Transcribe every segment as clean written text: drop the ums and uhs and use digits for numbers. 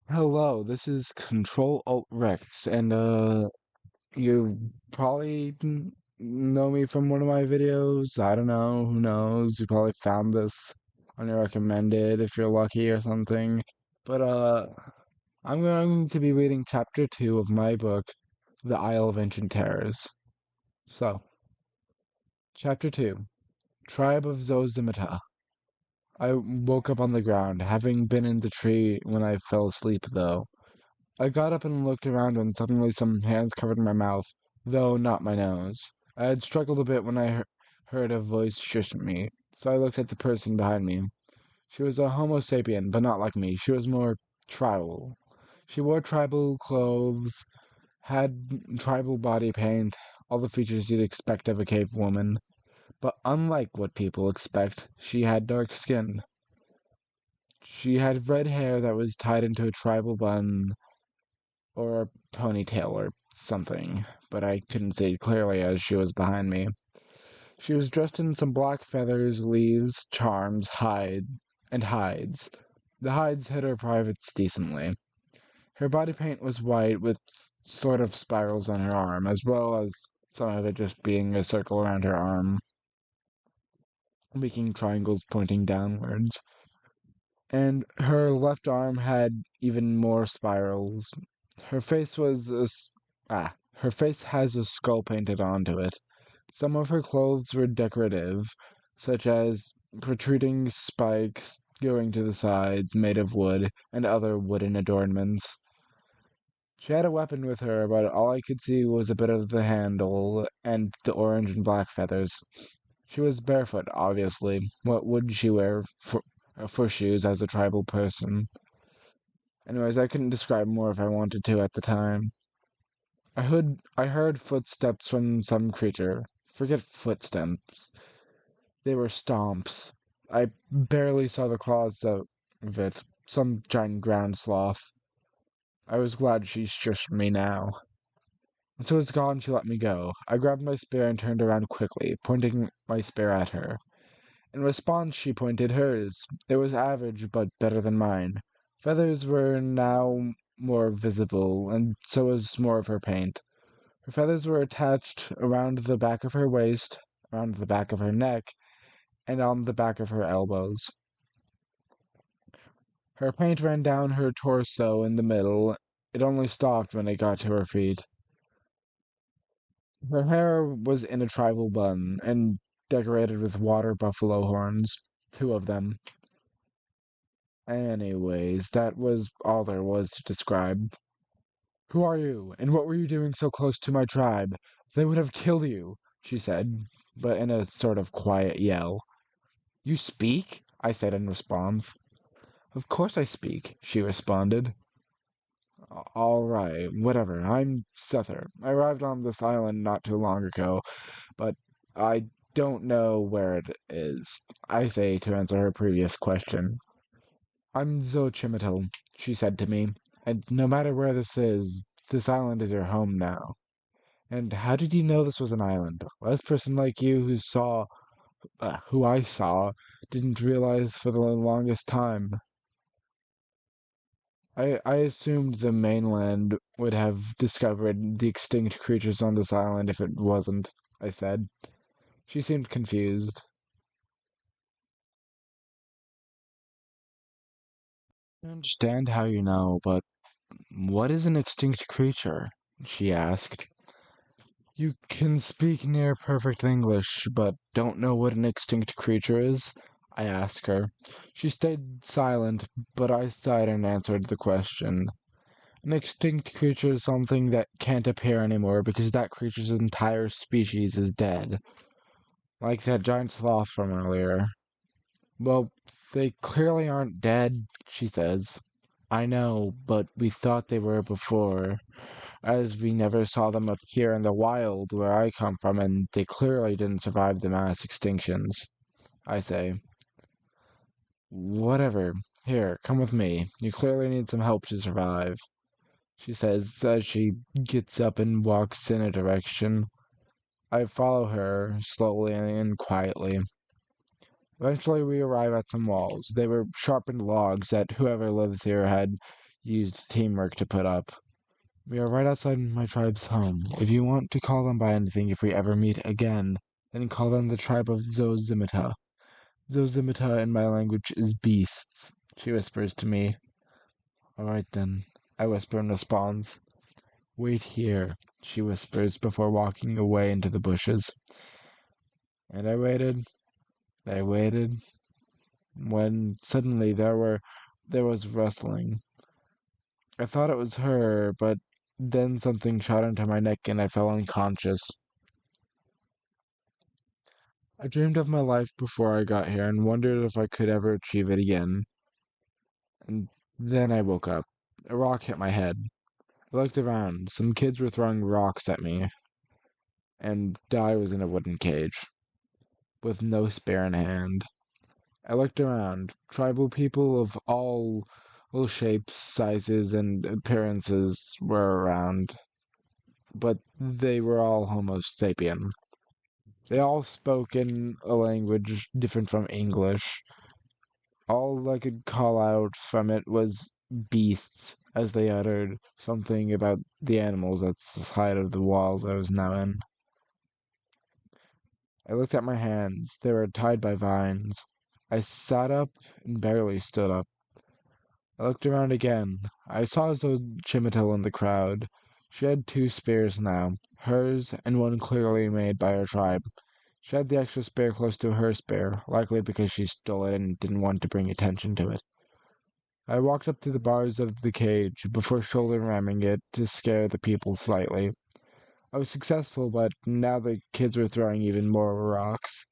Hello, this is Control Alt Rex, and you probably know me from one of my videos. I don't know, who knows? You probably found this on your recommended if you're lucky or something. But I'm going to be reading chapter 2 of my book, The Isle of Ancient Terrors. So, chapter 2, Tribe of Xo'zimita. I woke up on the ground, having been in the tree when I fell asleep, though. I got up and looked around when suddenly some hands covered my mouth, though not my nose. I had struggled a bit when I heard a voice shush me, so I looked at the person behind me. She was a Homo sapien, but not like me. She was more tribal. She wore tribal clothes, had tribal body paint, all the features you'd expect of a cave woman. But unlike what people expect, she had dark skin. She had red hair that was tied into a tribal bun or a ponytail or something, but I couldn't see it clearly as she was behind me. She was dressed in some black feathers, leaves, charms, hides. The hides hid her privates decently. Her body paint was white with sort of spirals on her arm, as well as some of it just being a circle around her arm, making triangles pointing downwards. And her left arm had even more spirals. Her face was her face has a skull painted onto it. Some of her clothes were decorative, such as protruding spikes going to the sides made of wood and other wooden adornments. She had a weapon with her, but all I could see was a bit of the handle and the orange and black feathers. She was barefoot, obviously. What would she wear for shoes as a tribal person? Anyways, I couldn't describe more if I wanted to at the time. I heard footsteps from some creature. Forget footsteps. They were stomps. I barely saw the claws of it. Some giant ground sloth. I was glad she shushed me now. Once it was gone, she let me go. I grabbed my spear and turned around quickly, pointing my spear at her. In response, she pointed hers. It was average, but better than mine. Feathers were now more visible, and so was more of her paint. Her feathers were attached around the back of her waist, around the back of her neck, and on the back of her elbows. Her paint ran down her torso in the middle. It only stopped when it got to her feet. Her hair was in a tribal bun, and decorated with water buffalo horns, 2 of them. Anyways, that was all there was to describe. "Who are you, and what were you doing so close to my tribe? They would have killed you," she said, but in a sort of quiet yell. "You speak?" I said in response. "Of course I speak," she responded. "All right, whatever. I'm Sether. I arrived on this island not too long ago, but I don't know where it is," I say to answer her previous question. "I'm Xo'chimital," she said to me, "and no matter where this island is your home now." "And how did you know this was an island? A wise person like you who I saw, didn't realize for the longest time." I assumed the mainland would have discovered the extinct creatures on this island if it wasn't," I said. She seemed confused. "I understand how you know, but what is an extinct creature?" she asked. "You can speak near perfect English, but don't know what an extinct creature is?" I asked her. She stayed silent, but I sighed and answered the question. "An extinct creature is something that can't appear anymore because that creature's entire species is dead. Like that giant sloth from earlier." "Well, they clearly aren't dead," she says. "I know, but we thought they were before, as we never saw them appear in the wild where I come from, and they clearly didn't survive the mass extinctions," I say. "Whatever. Here, come with me. You clearly need some help to survive," she says as she gets up and walks in a direction. I follow her, slowly and quietly. Eventually we arrive at some walls. They were sharpened logs that whoever lives here had used teamwork to put up. We are right outside my tribe's home. If you want to call them by anything if we ever meet again, then call them the tribe of Xo'zimita. Xo'zimita in my language is beasts, she whispers to me. All right then, I whisper in response. Wait here, she whispers before walking away into the bushes. And I waited, when suddenly there was rustling. I thought it was her, but then something shot into my neck and I fell unconscious. I dreamed of my life before I got here and wondered if I could ever achieve it again. And then I woke up. A rock hit my head. I looked around. Some kids were throwing rocks at me, and I was in a wooden cage, with no spear in hand. I looked around. Tribal people of all shapes, sizes, and appearances were around, but they were all Homo sapien. They all spoke in a language different from English. All I could call out from it was beasts, as they uttered something about the animals at the side of the walls I was now in. I looked at my hands. They were tied by vines. I sat up and barely stood up. I looked around again. I saw Xo'zimita in the crowd. She had two spears now, hers and one clearly made by her tribe. She had the extra spear close to her spear, likely because she stole it and didn't want to bring attention to it. I walked up to the bars of the cage before shoulder ramming it to scare the people slightly. I was successful, but now the kids were throwing even more rocks.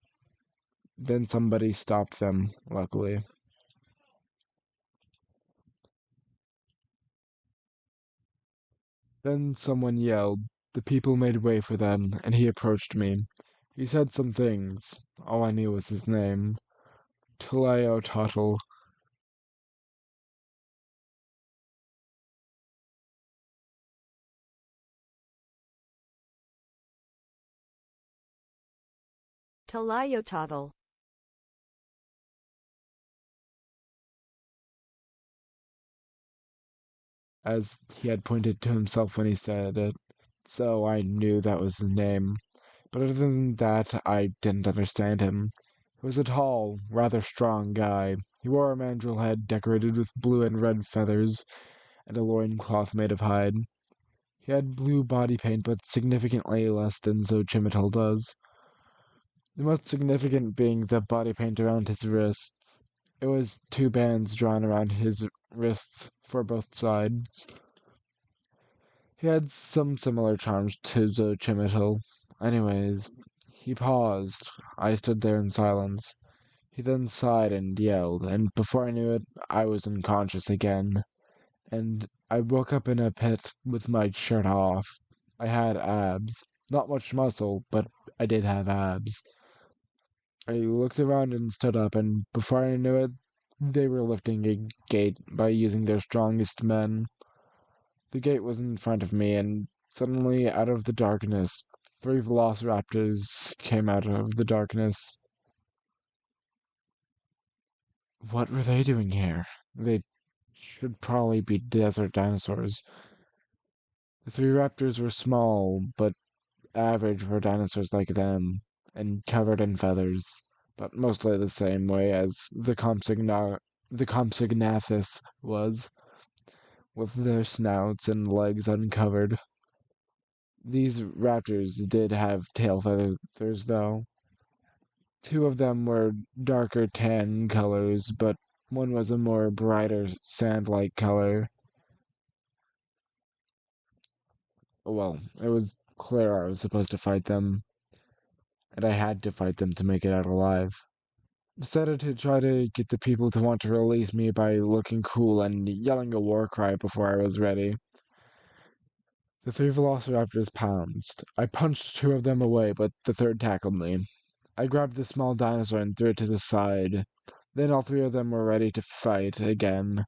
Then somebody stopped them, luckily. Then someone yelled. The people made way for them, and he approached me. He said some things. All I knew was his name. Paleontology. Talayototl. As he had pointed to himself when he said it, so I knew that was his name. But other than that, I didn't understand him. He was a tall, rather strong guy. He wore a mandrill head decorated with blue and red feathers, and a loincloth made of hide. He had blue body paint, but significantly less than Xochitl does. The most significant being the body paint around his wrists. It was two bands drawn around his wrists for both sides. He had some similar charms to Xochitl. Anyways, he paused. I stood there in silence. He then sighed and yelled, and before I knew it, I was unconscious again. And I woke up in a pit with my shirt off. I had abs. Not much muscle, but I did have abs. I looked around and stood up, and before I knew it, they were lifting a gate by using their strongest men. The gate was in front of me, and suddenly, out of the darkness, three velociraptors came out of the darkness. What were they doing here? They should probably be desert dinosaurs. The three raptors were small, but average for dinosaurs like them, and covered in feathers, but mostly the same way as the Compsognathus was, with their snouts and legs uncovered. These raptors did have tail feathers, though. Two of them were darker tan colors, but one was a more brighter sand-like color. Well, it was clear I was supposed to fight them, and I had to fight them to make it out alive. Decided to try to get the people to want to release me by looking cool and yelling a war cry before I was ready. The three velociraptors pounced. I punched two of them away, but the third tackled me. I grabbed the small dinosaur and threw it to the side. Then all three of them were ready to fight again.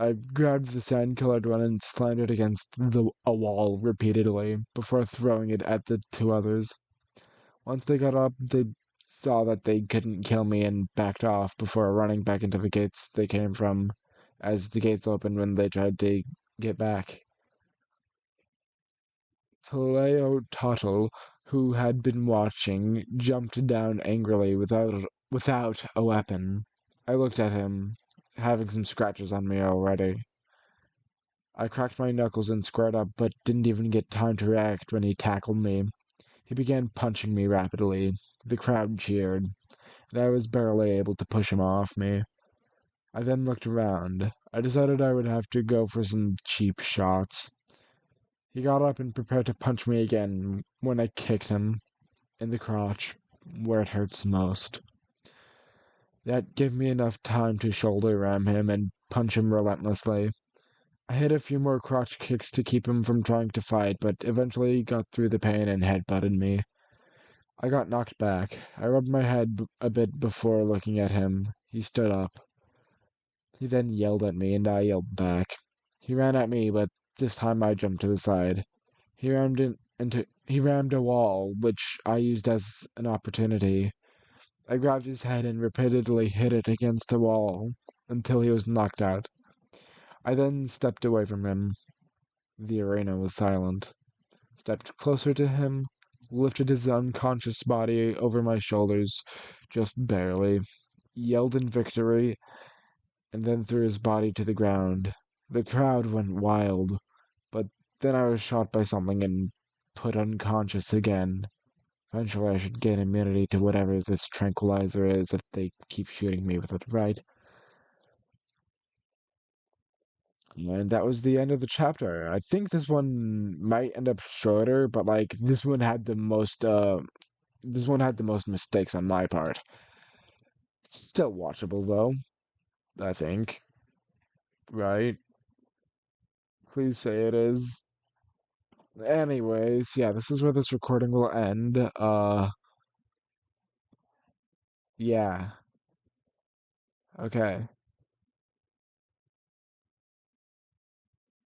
I grabbed the sand-colored one and slammed it against a wall repeatedly before throwing it at the two others. Once they got up, they saw that they couldn't kill me and backed off before running back into the gates they came from. as the gates opened when they tried to get back. Taleo Tuttle, who had been watching, jumped down angrily without a weapon. I looked at him, having some scratches on me already. I cracked my knuckles and squared up, but didn't even get time to react when he tackled me. He began punching me rapidly. The crowd cheered, and I was barely able to push him off me. I then looked around. I decided I would have to go for some cheap shots. He got up and prepared to punch me again when I kicked him in the crotch, where it hurts most. That gave me enough time to shoulder ram him and punch him relentlessly. I hit a few more crotch kicks to keep him from trying to fight, but eventually got through the pain and headbutted me. I got knocked back. I rubbed my head a bit before looking at him. He stood up. He then yelled at me, and I yelled back. He ran at me, but this time I jumped to the side. He rammed a wall, which I used as an opportunity. I grabbed his head and repeatedly hit it against the wall until he was knocked out. I then stepped away from him. The arena was silent. Stepped closer to him, lifted his unconscious body over my shoulders, just barely, yelled in victory, and then threw his body to the ground. The crowd went wild, but then I was shot by something and put unconscious again. Eventually I should gain immunity to whatever this tranquilizer is if they keep shooting me with it, right? And that was the end of the chapter. I think this one might end up shorter, but like this one had the most mistakes on my part. It's still watchable though, I think. Right? Please say it is. Anyways, yeah, this is where this recording will end. Yeah. Okay.